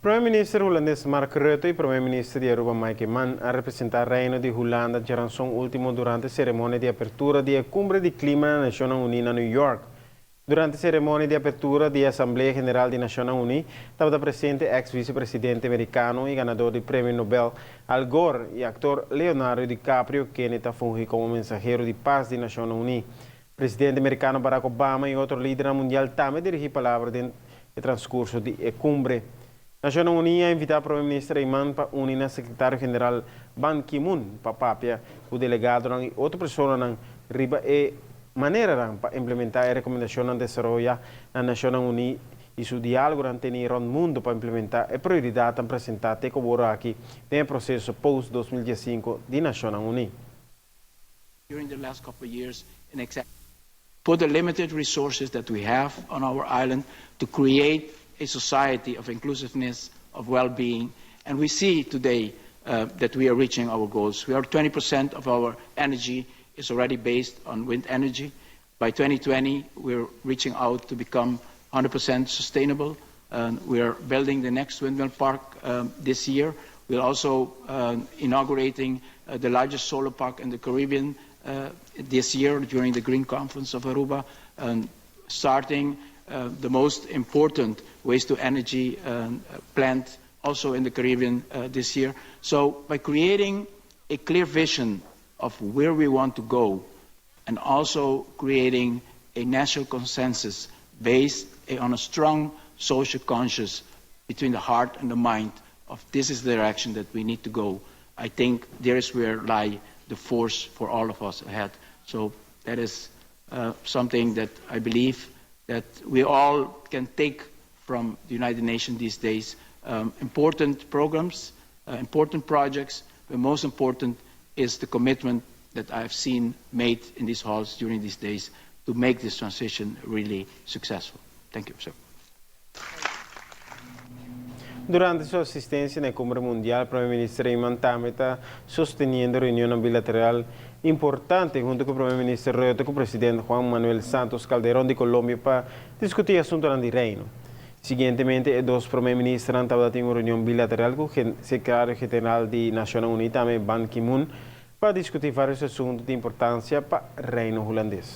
Primeiro-Ministro holandês Mark Rutte e Primeiro-Ministro de Aruba Eman a representar o Reino de Holanda já são último durante a cerimônia de abertura da Cumbre de Clima na Naciones Unidas em New York. Durante a cerimônia de abertura da Assembleia Geral de Naciones Unidas, estava presente ex-vice-presidente americano e ganador do Prêmio Nobel Al Gore e ator Leonardo DiCaprio, que está fungindo como mensageiro de paz de Naciones Unidas. O presidente americano Barack Obama e outro líder mundial também dirigiram palavras no transcurso da Cumbre. Naciones Unidas invita o Primeiro-Ministro Eman para unir o secretário-geral Ban Ki-moon para papia o delegado e outra pessoa na riba e maneira para implementar a recomendação de desenvolvimento na Naciones Unidas e seu diálogo no mundo para implementar a prioridade apresentada como aqui no processo post-2015 de Naciones Unidas. During the last couple of years, put the limited resources that we have on our island to create a society of inclusiveness, of well-being, and we see today that we are reaching our goals. We are 20% of our energy is already based on wind energy. By 2020, we're reaching out to become 100% sustainable. We are building the next windmill park this year. We're also inaugurating the largest solar park in the Caribbean this year during the Green Conference of Aruba, starting the most important waste-to-energy plant also in the Caribbean this year. So by creating a clear vision of where we want to go and also creating a national consensus based on a strong social conscience between the heart and the mind of this is the direction that we need to go, I think there is where lie the force for all of us ahead. So that is something that I believe that we all can take from the United Nations these days. Important programs, important projects, but most important is the commitment that I've seen made in these halls during these days to make this transition really successful. Thank you, sir. Durante sua assistência na Cumbre Mundial, o Primeiro-Ministro Eman também está sustentando a reunião bilateral importante junto com o Primeiro-Ministro Rutte e com o Presidente Juan Manuel Santos Calderón de Colômbia para discutir assuntos do reino. Seguintemente, os dois Primeiros-Ministros han tenido uma reunião bilateral com o Secretário-Geral de Naciones Unidas, Ban Ki-moon, para discutir vários assuntos de importância para o reino holandês.